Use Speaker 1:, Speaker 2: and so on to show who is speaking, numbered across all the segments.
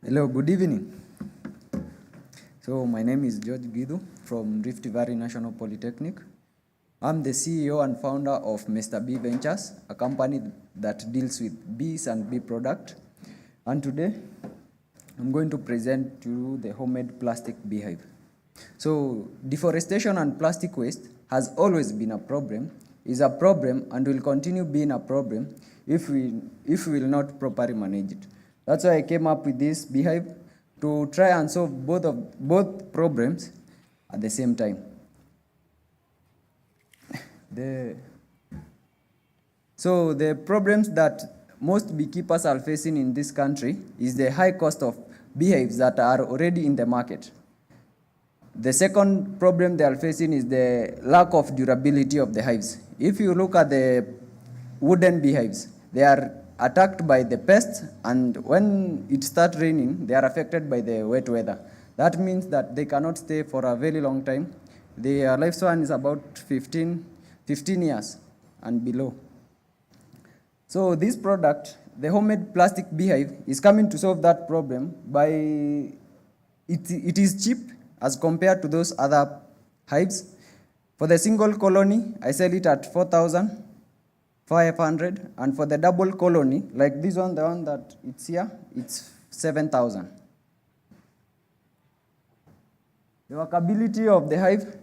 Speaker 1: Hello, good evening. So my name is George Gidu from Rift Valley National Polytechnic. I'm the CEO and founder of Mr. B Ventures, a company that deals with bees and bee product. And today, I'm going to present to you the homemade plastic beehive. So deforestation and plastic waste has always been a problem, is a problem, and will continue being a problem if we will not properly manage it. That's why I came up with this beehive to try and solve both problems at the same time. So the problems that most beekeepers are facing in this country is the high cost of beehives that are already in the market. The second problem they are facing is the lack of durability of the hives. If you look at the wooden beehives, they are attacked by the pests, and when it starts raining, they are affected by the wet weather. That means that they cannot stay for a very long time. Their lifespan is about 15 years and below. So this product, the homemade plastic beehive, is coming to solve that problem by it is cheap as compared to those other hives. For the single colony, I sell it at 4,500, and for the double colony, like this one, the one that it's here, it's 7,000. The workability of the hive.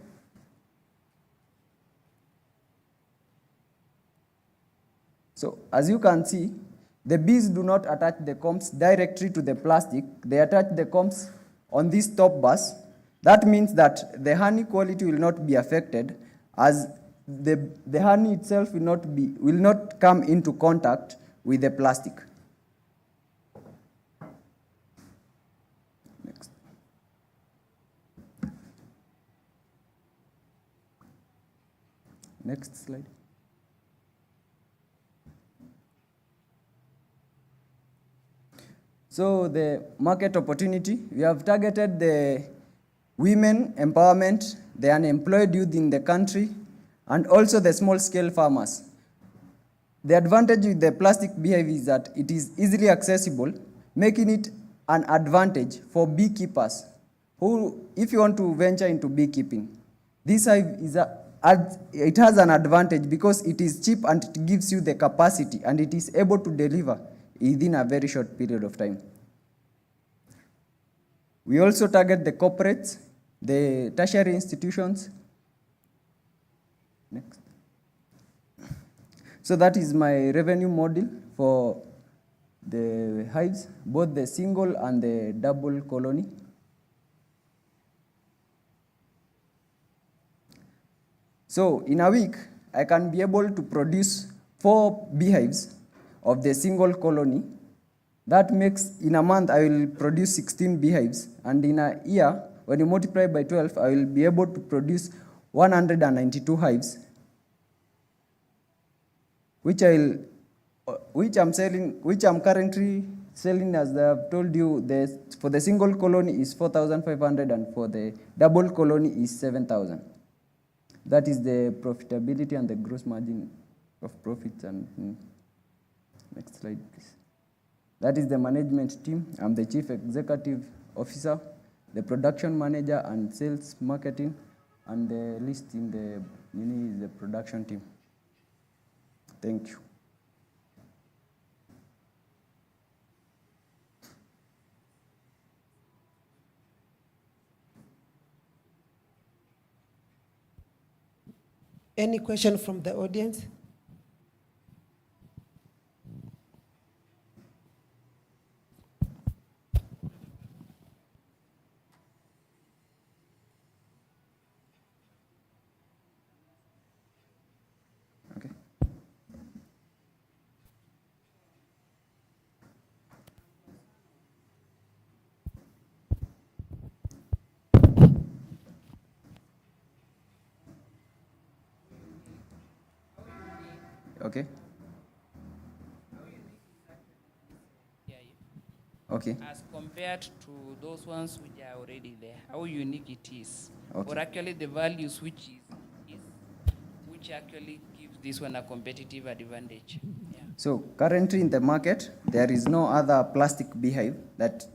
Speaker 1: So as you can see, the bees do not attach the combs directly to the plastic. They attach the combs on this top bars. That means that the honey quality will not be affected, as the honey itself will not come into contact with the plastic. Next. Next slide. So the market opportunity, we have targeted the women empowerment, the unemployed youth in the country, and also the small-scale farmers. The advantage with the plastic beehive is that it is easily accessible, making it an advantage for beekeepers who, if you want to venture into beekeeping, this hive it has an advantage because it is cheap and it gives you the capacity, and it is able to deliver within a very short period of time. We also target the corporates, the tertiary institutions. Next. So that is my revenue model for the hives, both the single and the double colony. So in a week, I can be able to produce 4 beehives of the single colony. That makes, in a month, I will produce 16 beehives, and in a year, when you multiply by 12, I will be able to produce 192 hives, which I'm currently selling, as I have told you. For the single colony is 4,500, and for the double colony is 7,000. That is the profitability and the gross margin of profits. And next slide, please. That is the management team. I'm the chief executive officer, the production manager, and sales marketing, and the list in the is the production team. Thank you.
Speaker 2: Any question from the audience?
Speaker 1: Okay. Okay. Okay.
Speaker 3: As compared to those ones which are already there, how unique it is,
Speaker 1: Okay.
Speaker 3: or actually the values which actually gives this one a competitive advantage. Yeah.
Speaker 1: So currently in the market, there is no other plastic beehive that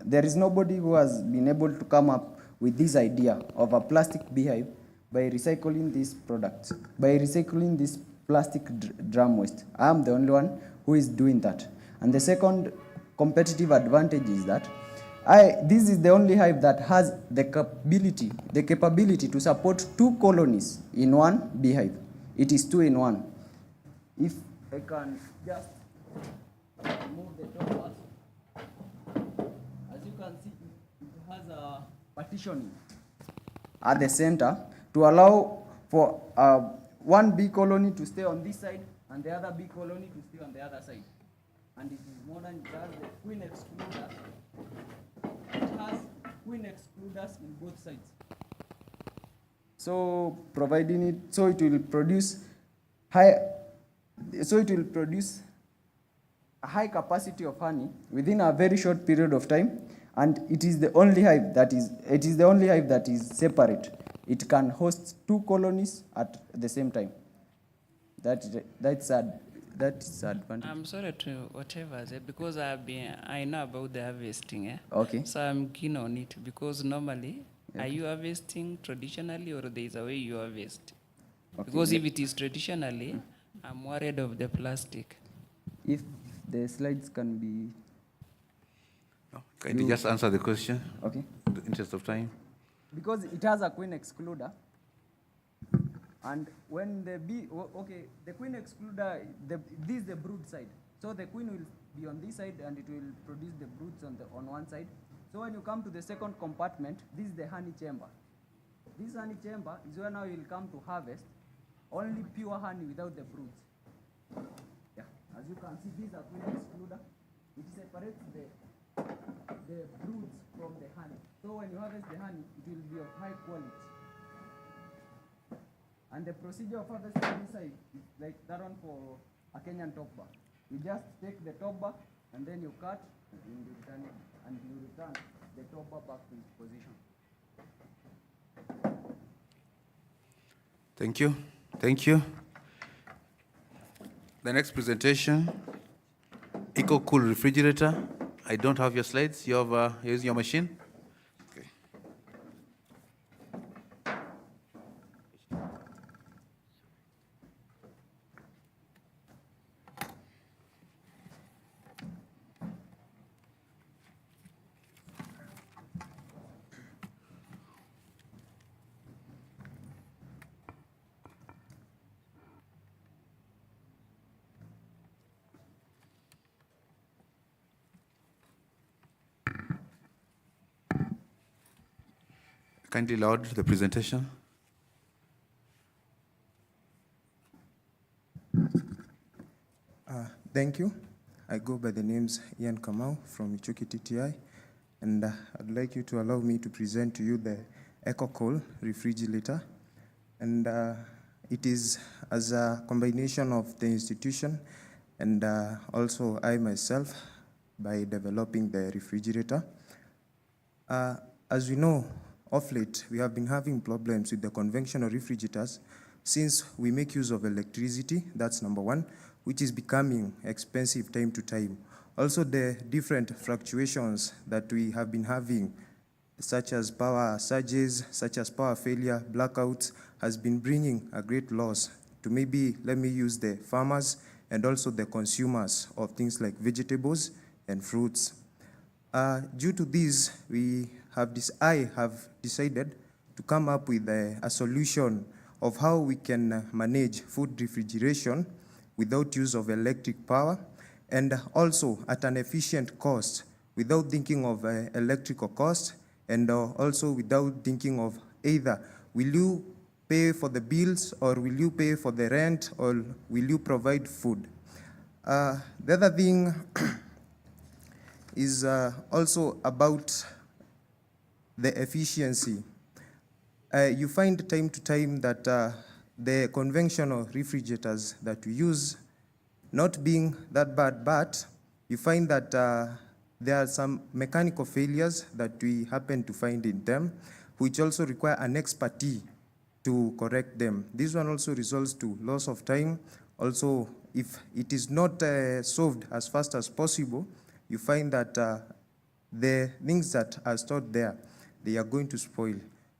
Speaker 1: there is nobody who has been able to come up with this idea of a plastic beehive by recycling these products, by recycling this plastic drum waste. I am the only one who is doing that. And the second competitive advantage is that this is the only hive that has the capability to support 2 colonies in one beehive. It is 2 in 1. If I can just remove the top part, as you can see, it has a partitioning at the center to allow for one bee colony to stay on this side and the other bee colony to stay on the other side. And it is modern. It has the queen excluder. It has queen excluders in both sides. So providing it, so it will produce a high capacity of honey within a very short period of time, and it is the only hive that is separate. It can host 2 colonies at the same time. That's advantage.
Speaker 3: I'm sorry to whatever, because I know about the harvesting.
Speaker 1: Okay.
Speaker 3: So I'm keen on it because normally, are you harvesting traditionally or there is a way you harvest?
Speaker 1: Okay.
Speaker 3: Because if it is traditionally, I'm worried of the plastic.
Speaker 1: If the slides can be...
Speaker 4: Can you just answer the question?
Speaker 1: Okay.
Speaker 4: In the interest of time.
Speaker 1: Because it has a queen excluder, and when the bee, the queen excluder, this is the brood side. So the queen will be on this side and it will produce the broods on one side. So when you come to the second compartment, this is the honey chamber. This honey chamber is where now you'll come to harvest only pure honey without the broods. Yeah, as you can see, this is a queen excluder. It separates the broods from the honey. So when you harvest the honey, it will be of high quality. And the procedure of harvesting this side is like that one for a Kenyan top bar. You just take the top bar and then you cut and you return it, and you return the top bar back to its position.
Speaker 4: Thank you. Thank you. The next presentation, EcoCool refrigerator. I don't have your slides. You have here's your machine. Okay. Kindly loud the presentation.
Speaker 5: Thank you. I go by the names Ian Kamau from Ichuki TTI, and I'd like you to allow me to present to you the EcoCool refrigerator. And it is as a combination of the institution and also I myself by developing the refrigerator. As we know, of late, we have been having problems with the conventional refrigerators since we make use of electricity, that's number one, which is becoming expensive time to time. Also, the different fluctuations that we have been having, such as power surges, such as power failure, blackouts, has been bringing a great loss to let me use the farmers and also the consumers of things like vegetables and fruits. Due to this, I have decided to come up with a solution of how we can manage food refrigeration without use of electric power, and also at an efficient cost without thinking of electrical cost, and also without thinking of either will you pay for the bills or will you pay for the rent or will you provide food. The other thing is also about the efficiency. You find time to time that the conventional refrigerators that we use not being that bad, but you find that there are some mechanical failures that we happen to find in them, which also require an expertise to correct them. This one also results to loss of time. Also, if it is not solved as fast as possible, you find that the things that are stored there, they are going to spoil,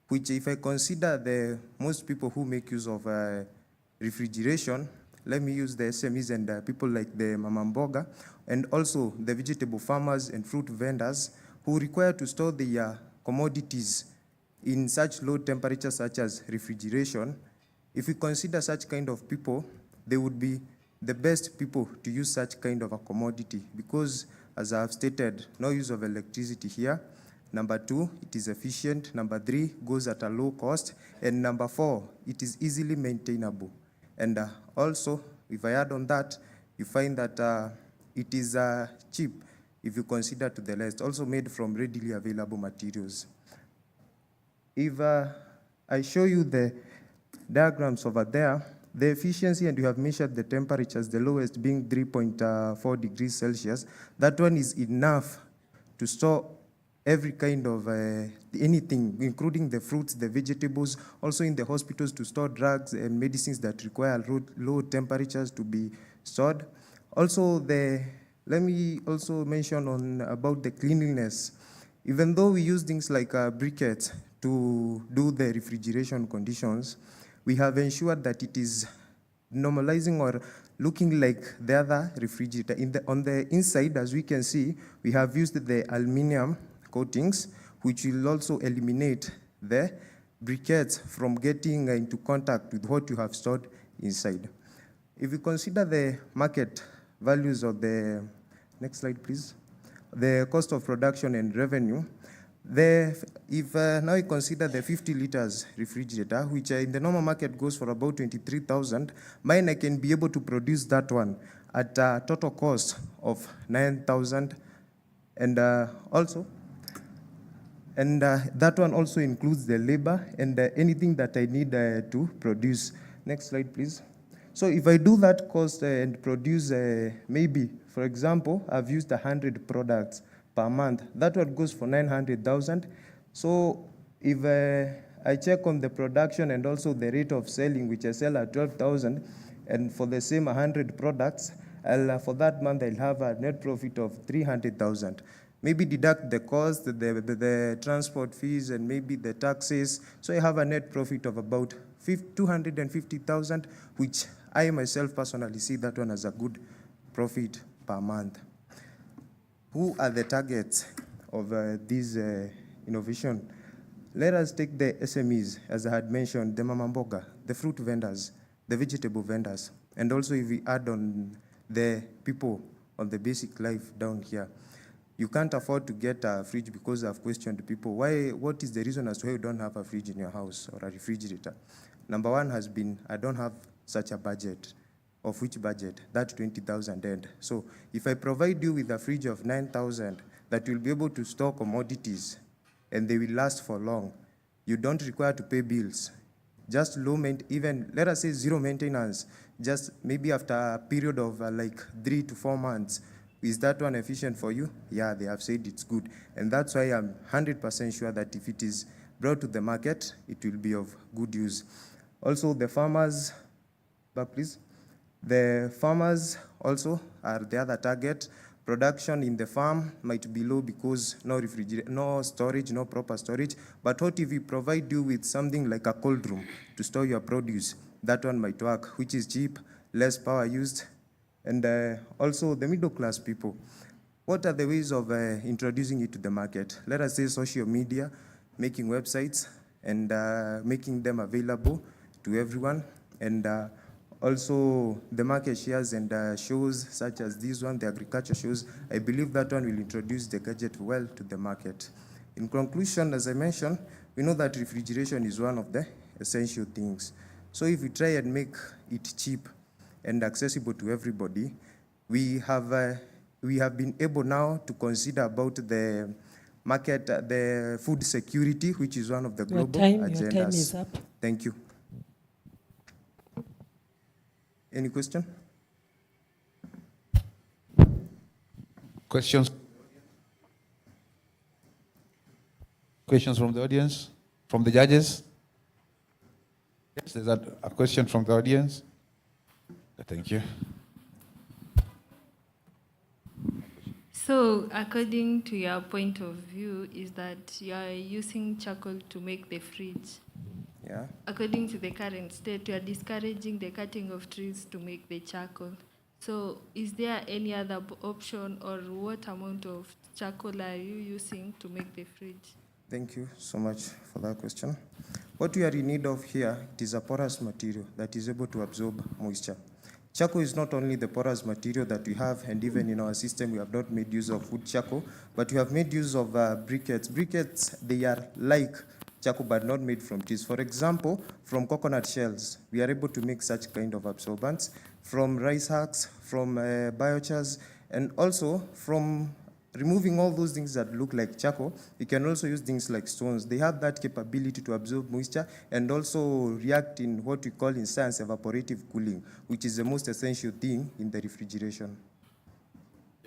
Speaker 5: which if I consider the most people who make use of refrigeration, let me use the SMEs and people like the mama mboga, and also the vegetable farmers and fruit vendors who require to store their commodities in such low temperatures such as refrigeration. If we consider such kind of people, they would be the best people to use such kind of a commodity because, as I have stated, no use of electricity here. Number 2, it is efficient. Number 3, goes at a low cost. And number 4, it is easily maintainable. And also, if I add on that, you find that it is cheap if you consider to the list, also made from readily available materials. If I show you the diagrams over there, the efficiency, and you have measured the temperatures, the lowest being 3.4 degrees Celsius, that one is enough to store every kind of anything, including the fruits, the vegetables, also in the hospitals to store drugs and medicines that require low temperatures to be stored. Also, let me also mention about the cleanliness. Even though we use things like briquettes to do the refrigeration conditions, we have ensured that it is normalizing or looking like the other refrigerator. On the inside, as we can see, we have used the aluminum coatings, which will also eliminate the briquettes from getting into contact with what you have stored inside. If you consider the market values of the, next slide please, the cost of production and revenue, if now you consider the 50 liters refrigerator, which in the normal market goes for about 23,000, mine I can be able to produce that one at a total cost of 9,000, and that one also includes the labor and anything that I need to produce. Next slide, please. So if I do that cost and produce maybe, for example, I've used 100 products per month, that one goes for 900,000. So if I check on the production and also the rate of selling, which I sell at 12,000, and for the same 100 products, for that month I'll have a net profit of 300,000. Maybe deduct the cost, the transport fees, and maybe the taxes. So I have a net profit of about 250,000, which I myself personally see that one as a good profit per month. Who are the targets of this innovation? Let us take the SMEs, as I had mentioned, the mama mboga, the fruit vendors, the vegetable vendors, and also if we add on the people on the basic life down here. You can't afford to get a fridge because I've questioned people. What is the reason as to why you don't have a fridge in your house or a refrigerator? Number 1 has been, I don't have such a budget. Of which budget? That 20,000 end. So if I provide you with a fridge of 9,000 that will be able to store commodities and they will last for long, you don't require to pay bills. Just even let us say zero maintenance, just maybe after a period of like 3 to 4 months. Is that one efficient for you? Yeah, they have said it's good. And that's why I'm 100% sure that if it is brought to the market, it will be of good use. Also, the farmers, back please. The farmers also are the other target. Production in the farm might be low because no storage, no proper storage. But what if we provide you with something like a cold room to store your produce? That one might work, which is cheap, less power used. And also the middle class people. What are the ways of introducing it to the market? Let us say social media, making websites, and making them available to everyone. And also the market shares and shows such as this one, the agriculture shows. I believe that one will introduce the gadget well to the market. In conclusion, as I mentioned, we know that refrigeration is one of the essential things. So if we try and make it cheap and accessible to everybody, we have been able now to consider about the market, the food security, which is one of the global agendas.
Speaker 2: Your time is up.
Speaker 5: Thank you. Any question?
Speaker 4: Questions? Questions from the audience? From the judges? Yes, there's a question from the audience. Thank you.
Speaker 6: So, according to your point of view, is that you are using charcoal to make the fridge.
Speaker 5: Yeah.
Speaker 6: According to the current state, you are discouraging the cutting of trees to make the charcoal. So, is there any other option, or what amount of charcoal are you using to make the fridge?
Speaker 5: Thank you so much for that question. What we are in need of here, it is a porous material that is able to absorb moisture. Charcoal is not only the porous material that we have, and even in our system, we have not made use of wood charcoal, but we have made use of briquettes. Briquettes, they are like charcoal, but not made from trees. For example, from coconut shells, we are able to make such kind of absorbents, from rice husks, from biochars, and also from removing all those things that look like charcoal. You can also use things like stones. They have that capability to absorb moisture and also react in what we call in science evaporative cooling, which is the most essential thing in the refrigeration.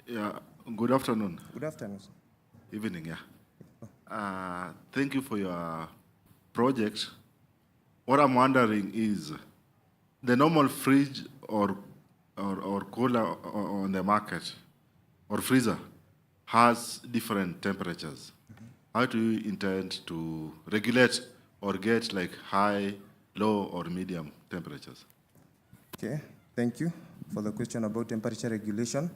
Speaker 7: Yeah, good afternoon.
Speaker 5: Good afternoon.
Speaker 7: Evening, yeah. Thank you for your project. What I'm wondering is, the normal fridge or cooler on the market or freezer has different temperatures. How do you intend to regulate or get like high, low, or medium temperatures?
Speaker 5: Okay, thank you for the question about temperature regulation.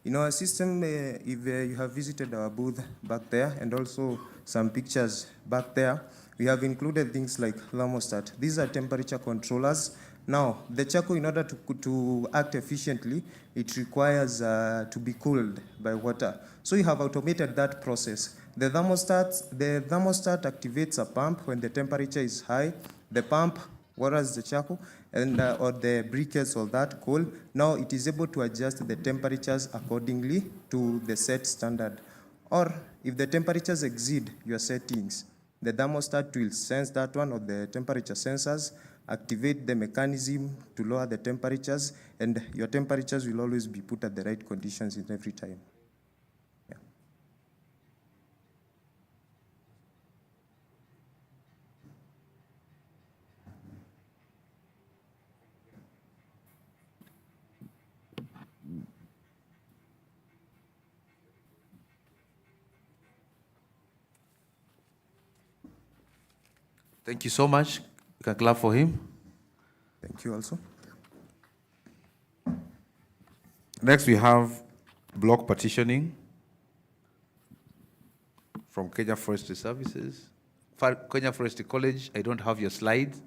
Speaker 5: In our system, if you have visited our booth back there and also some pictures back there, we have included things like thermostat. These are temperature controllers. Now, the charcoal, in order to act efficiently, it requires to be cooled by water. So you have automated that process. The thermostat activates a pump when the temperature is high. The pump waters the charcoal and or the briquettes or that coal. Now it is able to adjust the temperatures accordingly to the set standard. Or if the temperatures exceed your settings, the thermostat will sense that one, or the temperature sensors activate the mechanism to lower the temperatures, and your temperatures will always be put at the right conditions in every time. Yeah.
Speaker 4: Thank you so much. You can clap for him.
Speaker 5: Thank you also.
Speaker 4: Next, we have block partitioning from Kenya Forestry Services. Kenya Forestry College, I don't have your slides.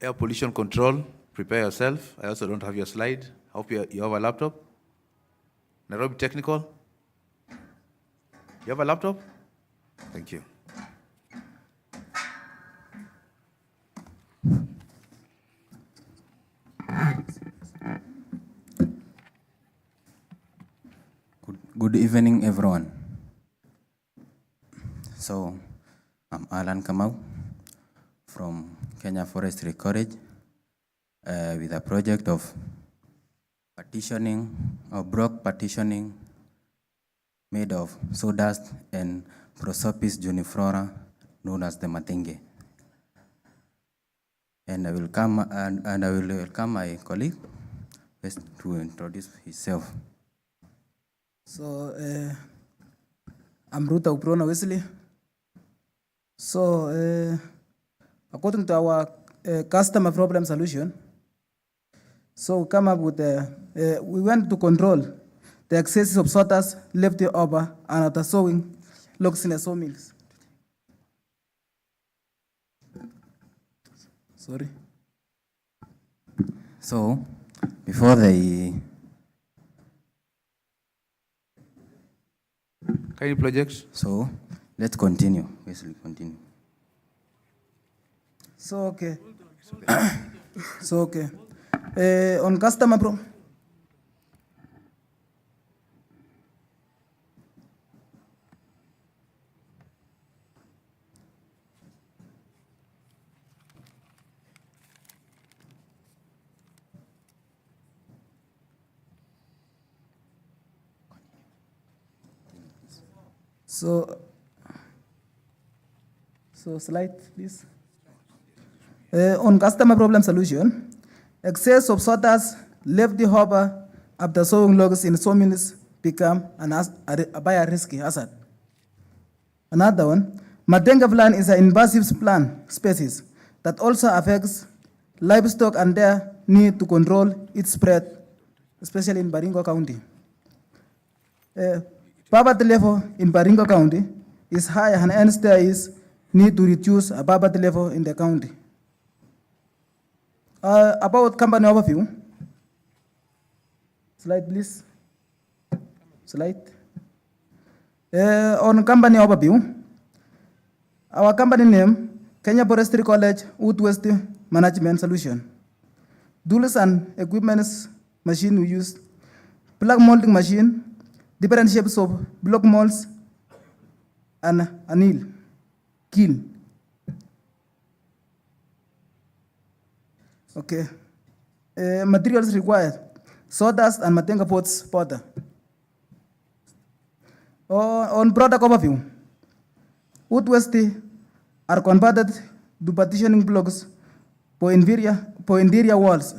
Speaker 4: Air pollution control, prepare yourself. I also don't have your slide. Hope you have a laptop. Nairobi Technical, you have a laptop? Thank you.
Speaker 8: Good evening, everyone. So, I'm Alan Kamau from Kenya Forestry College with a project of partitioning or block partitioning made of sawdust and Prosopis juniflora, known as the matenge. And I will welcome my colleague first to introduce himself.
Speaker 9: So, I'm Ruta Uprona Wesley. So, according to our customer problem solution, so we come up with we went to control the excesses of sawdust left over and after sowing logs in the sawmills. Sorry.
Speaker 8: So, before the
Speaker 4: Any projects?
Speaker 8: So, let's continue. Wesley, continue.
Speaker 9: So, okay. So, okay. On customer problem. So slide, please. On customer problem solution, excess of sorters left the hopper after sowing logs in sawmills become a risky hazard. Another one, Matenga plant is an invasive plant species that also affects livestock and their need to control its spread, especially in Baringo County. Poverty level in Baringo County is high, and hence there is need to reduce poverty level in the county. About company overview. Slide, please. Slide. On company overview, our company name, Kenya Forestry College Wood Waste Management Solution. Tools and equipments machine we use, block molding machine, different shapes of block molds, and anneal, kiln. Okay. Materials required, sawdust and Matenga pots powder. On product overview, wood waste are converted to partitioning blocks for interior walls,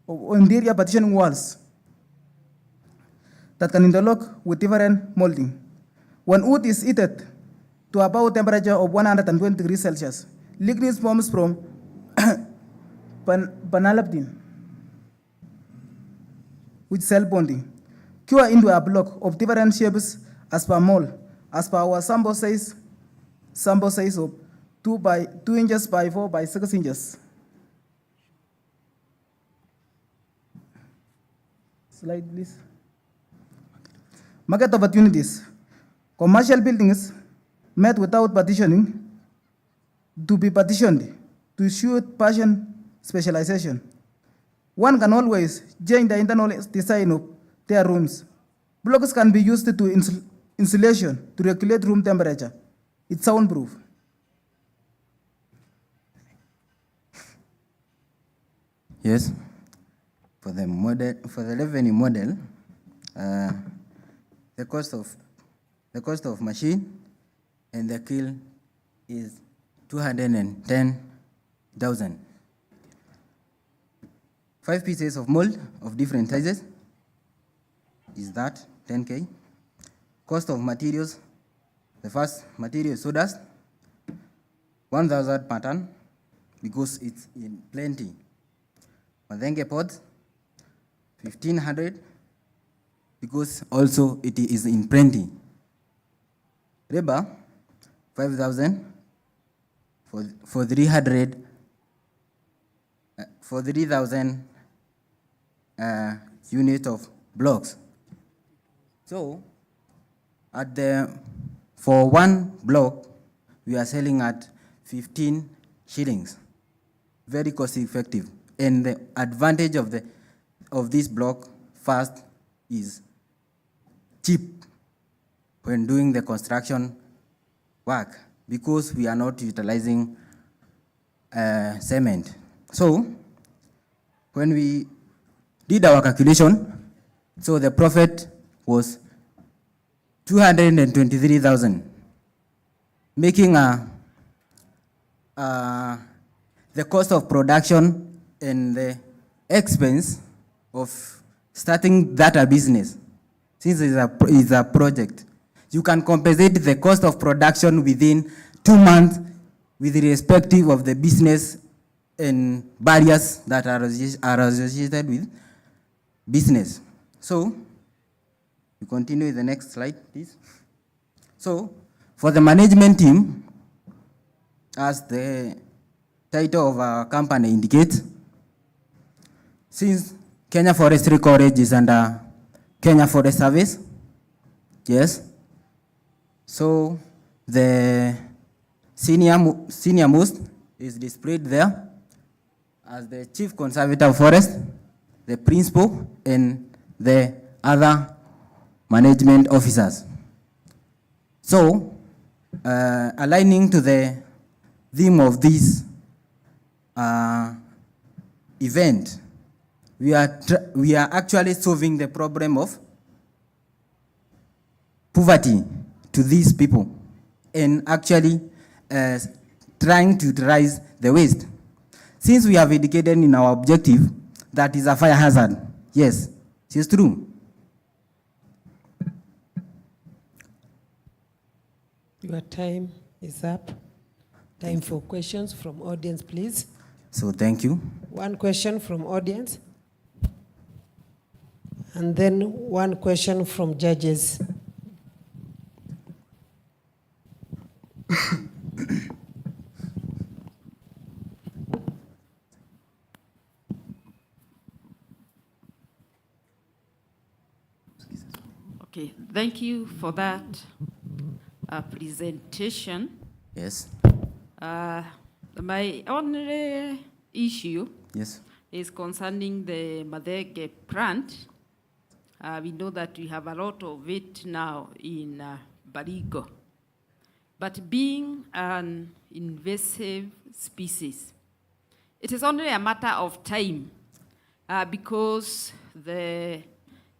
Speaker 9: or interior partitioning walls that can interlock with different molding. When wood is heated to about temperature of 120 degrees Celsius, lignin forms from panalaptin, which cell bonding, cure into a block of different shapes as per mold, as per our sample size of 2 inches by 4 by 6 inches. Slide, please. Market opportunities. Commercial buildings made without partitioning to be partitioned to suit patient specialization. One can always change the internal design of their rooms. Blocks can be used to insulation to regulate room temperature. It's soundproof.
Speaker 8: Yes. For the revenue model, the cost of machine and the kiln is 210,000. 5 pieces of mold of different sizes is that 10K. Cost of materials, the first material is sawdust, 1,000 per ton because it's in plenty. Matenga pots, 1,500 because also it is in plenty. Rubber, 5,000 for 300 for 3,000 units of blocks. So for one block we are selling at 15 shillings. Very cost effective. And the advantage of this block first is cheap when doing the construction work because we are not utilizing cement. So when we did our calculation, so the profit was 223,000, making the cost of production and the expense of starting that business. Since it's a project, you can compensate the cost of production within 2 months with respective of the business and barriers that are associated with business. So, we continue with the next slide, please. So, for the management team, as the title of our company indicates, since Kenya Forestry College is under Kenya Forest Service, yes, so the senior most is displayed there as the Chief Conservator of Forest, the Principal, and the other management officers. So, aligning to the theme of this event, we are actually solving the problem of poverty to these people and actually trying to utilize the waste. Since we have indicated in our objective that is a fire hazard, yes, it is true.
Speaker 2: Your time is up. Time for questions from audience, please.
Speaker 8: So thank you.
Speaker 2: One question from audience. And then one question from judges.
Speaker 10: Okay, thank you for that presentation.
Speaker 8: Yes.
Speaker 10: My only issue
Speaker 8: Yes.
Speaker 10: is concerning the Madege plant. We know that we have a lot of it now in Barigo. But being an invasive species, it is only a matter of time because the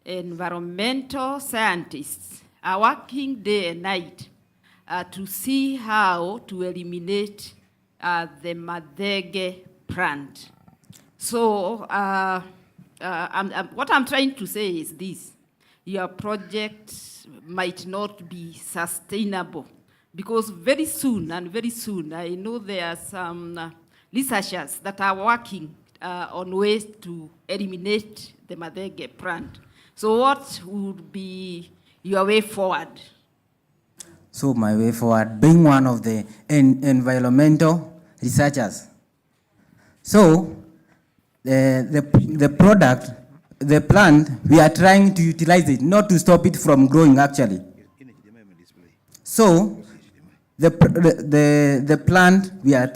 Speaker 10: environmental scientists are working day and night to see how to eliminate the Madege plant. So what I'm trying to say is this: your project might not be sustainable because very soon, I know there are some researchers that are working on ways to eliminate the Madege plant. So what would be your way forward?
Speaker 8: So my way forward, being one of the environmental researchers. So the product, the plant, we are trying to utilize it, not to stop it from growing actually. So the plant, we are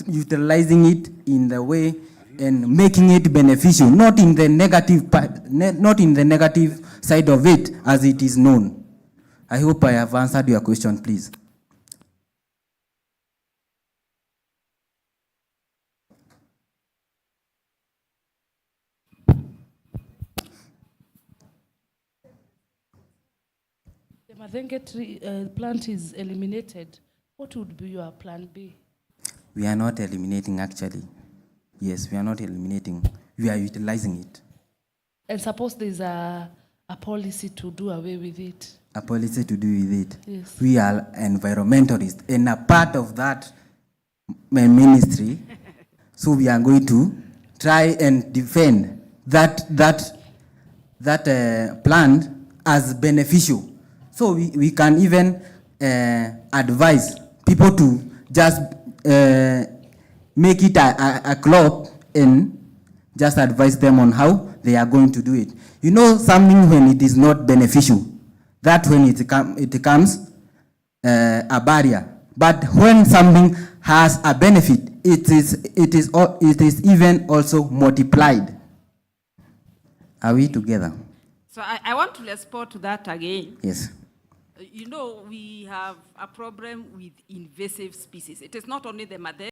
Speaker 8: utilizing it in the way and making it beneficial, not in the negative part, not in the negative side of it as it is known. I hope I have answered your question, please.
Speaker 11: The Madenge tree plant is eliminated. What would be your plan B?
Speaker 8: We are not eliminating actually. Yes, we are not eliminating. We are utilizing it.
Speaker 11: And suppose there's a policy to do away with it.
Speaker 8: A policy to do with it.
Speaker 11: Yes.
Speaker 8: We are environmentalists, and a part of that ministry, so we are going to try and defend that plant as beneficial. So we can even advise people to just make it a club and just advise them on how they are going to do it. You know something when it is not beneficial, that when it becomes a barrier. But when something has a benefit, it is even also multiplied. Are we together?
Speaker 10: So I want to respond to that again.
Speaker 8: Yes.
Speaker 10: You know, we have a problem with invasive species. It is not only the Madege.